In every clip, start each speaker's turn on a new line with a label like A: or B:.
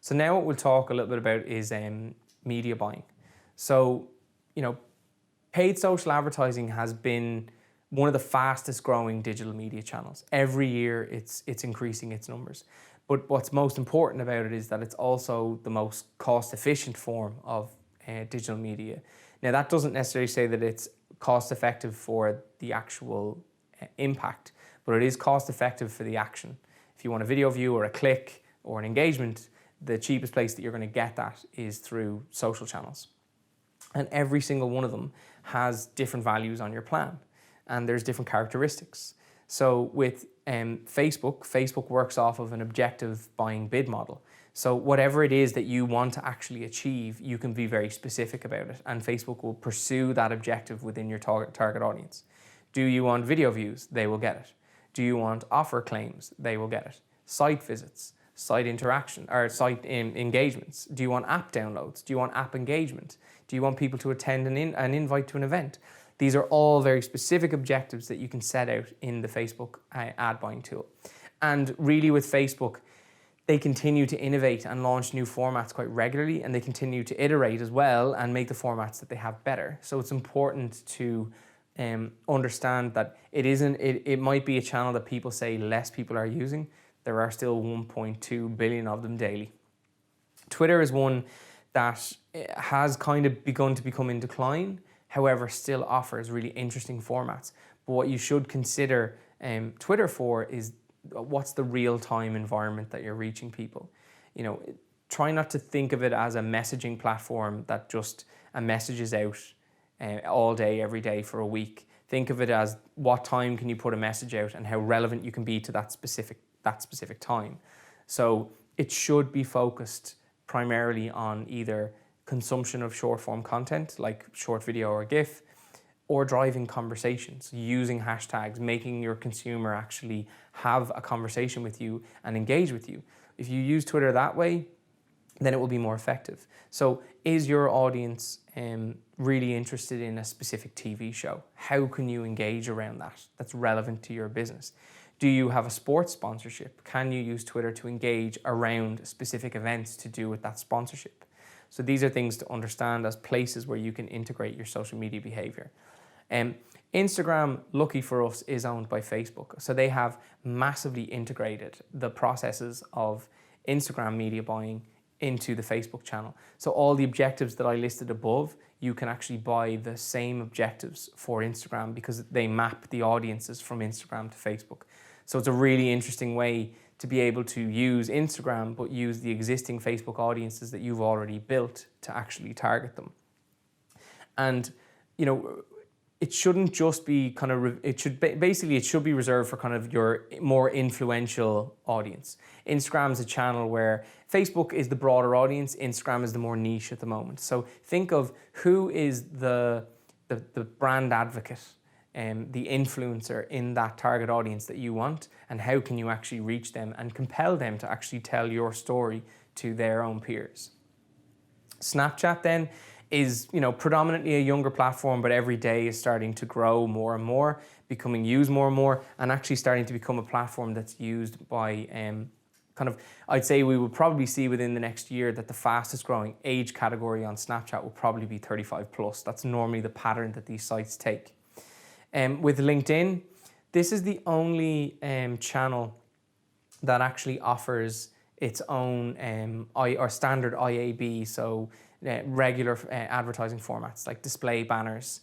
A: So now what we'll talk a little bit about is media buying. So, paid social advertising has been one of the fastest growing digital media channels. Every year it's increasing its numbers. But what's most important about it is that it's also the most cost efficient form of digital media. Now that doesn't necessarily say that it's cost effective for the actual impact, but it is cost effective for the action. If you want a video view or a click or an engagement, the cheapest place that you're going to get that is through social channels. And every single one of them has different values on your plan, and there's different characteristics. So with Facebook works off of an objective buying bid model. So whatever it is that you want to actually achieve, you can be very specific about it, and Facebook will pursue that objective within your target audience. Do you want video views? They will get it. Do you want offer claims? They will get it. Site visits, site interaction, or site engagements. Do you want app downloads? Do you want app engagement? Do you want people to attend an invite to an event? These are all very specific objectives that you can set out in the Facebook ad buying tool. And really with Facebook, they continue to innovate and launch new formats quite regularly, and they continue to iterate as well and make the formats that they have better. So it's important to understand that it might be a channel that people say less people are using. There are still 1.2 billion of them daily. Twitter is one that has kind of begun to become in decline, however, still offers really interesting formats. But what you should consider Twitter for is what's the real-time environment that you're reaching people. Try not to think of it as a messaging platform that just a message is out all day, every day for a week. Think of it as what time can you put a message out and how relevant you can be to that specific time. So it should be focused primarily on either consumption of short form content like short video or GIF, or driving conversations, using hashtags, making your consumer actually have a conversation with you and engage with you. If you use Twitter that way, then it will be more effective. So is your audience really interested in a specific TV show? How can you engage around that? That's relevant to your business. Do you have a sports sponsorship? Can you use Twitter to engage around specific events to do with that sponsorship? So these are things to understand as places where you can integrate your social media behavior. Instagram, lucky for us, is owned by Facebook. So they have massively integrated the processes of Instagram media buying into the Facebook channel. So all the objectives that I listed above, you can actually buy the same objectives for Instagram because they map the audiences from Instagram to Facebook. So it's a really interesting way to be able to use Instagram, but use the existing Facebook audiences that you've already built to actually target them. And, it shouldn't just be it should be reserved for kind of your more influential audience. Instagram's a channel where Facebook is the broader audience, Instagram is the more niche at the moment. So think of who is the brand advocate, the influencer in that target audience that you want, and how can you actually reach them and compel them to actually tell your story to their own peers. Snapchat then is predominantly a younger platform, but every day is starting to grow more and more, becoming used more and more, and actually starting to become a platform that's used by I'd say we would probably see within the next year that the fastest growing age category on Snapchat will probably be 35 plus. That's normally the pattern that these sites take. With LinkedIn, this is the only channel that actually offers its own or standard IAB, so regular advertising formats like display banners,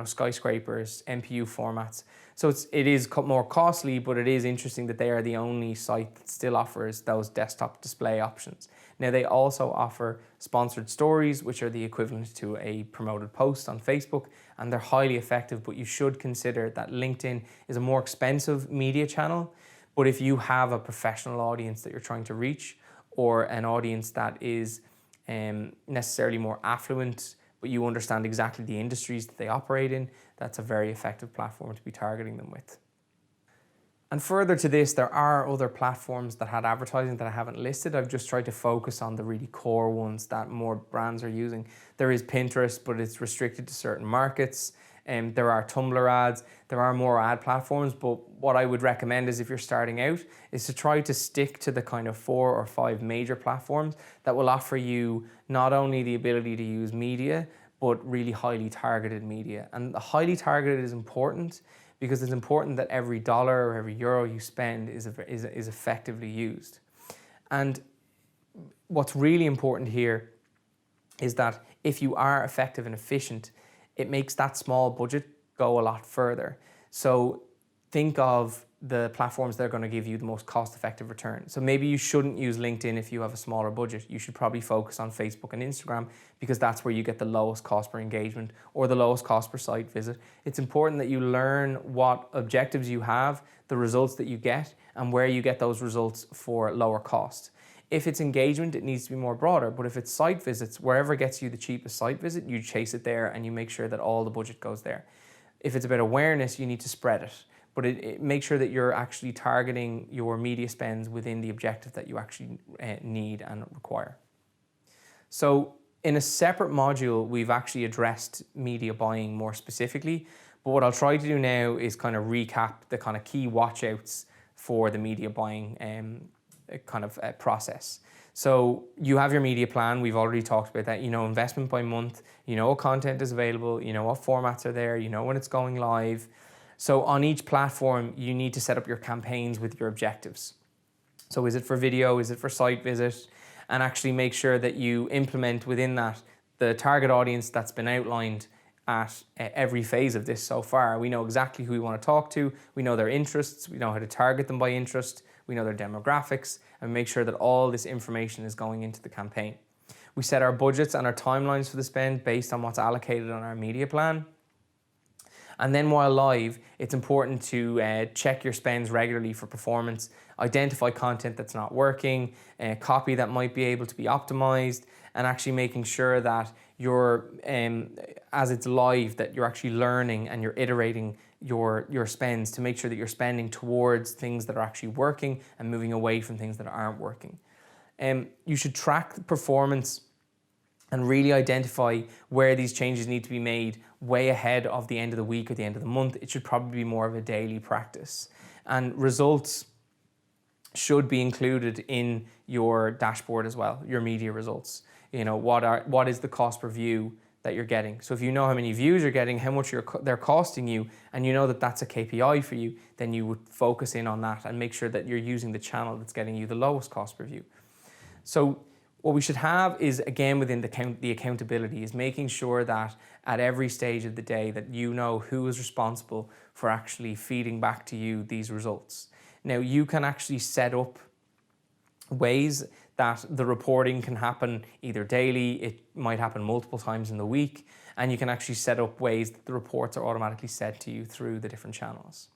A: skyscrapers, MPU formats. So it is more costly, but it is interesting that they are the only site that still offers those desktop display options. Now they also offer sponsored stories, which are the equivalent to a promoted post on Facebook, and they're highly effective, but you should consider that LinkedIn is a more expensive media channel. But if you have a professional audience that you're trying to reach, or an audience that is necessarily more affluent, but you understand exactly the industries that they operate in, that's a very effective platform to be targeting them with. And further to this, there are other platforms that had advertising that I haven't listed. I've just tried to focus on the really core ones that more brands are using. There is Pinterest, but it's restricted to certain markets. There are Tumblr ads, there are more ad platforms, but what I would recommend is if you're starting out is to try to stick to the kind of 4 or 5 major platforms that will offer you not only the ability to use media, but really highly targeted media. And the highly targeted is important because it's important that every dollar or every euro you spend is effectively used. And what's really important here is that if you are effective and efficient, it makes that small budget go a lot further. So think of the platforms that are going to give you the most cost-effective return. So maybe you shouldn't use LinkedIn if you have a smaller budget. You should probably focus on Facebook and Instagram because that's where you get the lowest cost per engagement or the lowest cost per site visit. It's important that you learn what objectives you have, the results that you get, and where you get those results for lower cost. If it's engagement, it needs to be more broader, but if it's site visits, wherever gets you the cheapest site visit, you chase it there and you make sure that all the budget goes there. If it's about awareness, you need to spread it, but make sure that you're actually targeting your media spends within the objective that you actually need and require. So in a separate module, we've actually addressed media buying more specifically, but what I'll try to do now is kind of recap the kind of key watchouts for the media buying process. So you have your media plan. We've already talked about that. You know investment by month. You know what content is available. You know what formats are there. You know when it's going live. So on each platform, you need to set up your campaigns with your objectives. So is it for video? Is it for site visit? And actually make sure that you implement within that the target audience that's been outlined at every phase of this so far. We know exactly who we want to talk to. We know their interests. We know how to target them by interest. We know their demographics, and make sure that all this information is going into the campaign. We set our budgets and our timelines for the spend based on what's allocated on our media plan. And then while live, it's important to check your spends regularly for performance, identify content that's not working, copy that might be able to be optimized, and actually making sure that you're, as it's live, that you're actually learning and you're iterating your spends to make sure that you're spending towards things that are actually working and moving away from things that aren't working. You should track the performance and really identify where these changes need to be made way ahead of the end of the week or the end of the month. It should probably be more of a daily practice. And results should be included in your dashboard as well, your media results. You know, what is the cost per view that you're getting? So if you know how many views you're getting, how much they're costing you, and you know that that's a KPI for you, then you would focus in on that and make sure that you're using the channel that's getting you the lowest cost per view. So what we should have is, again, within the accountability, is making sure that at every stage of the day that you know who is responsible for actually feeding back to you these results. Now, you can actually set up ways that the reporting can happen either daily, it might happen multiple times in the week, and you can actually set up ways that the reports are automatically sent to you through the different channels.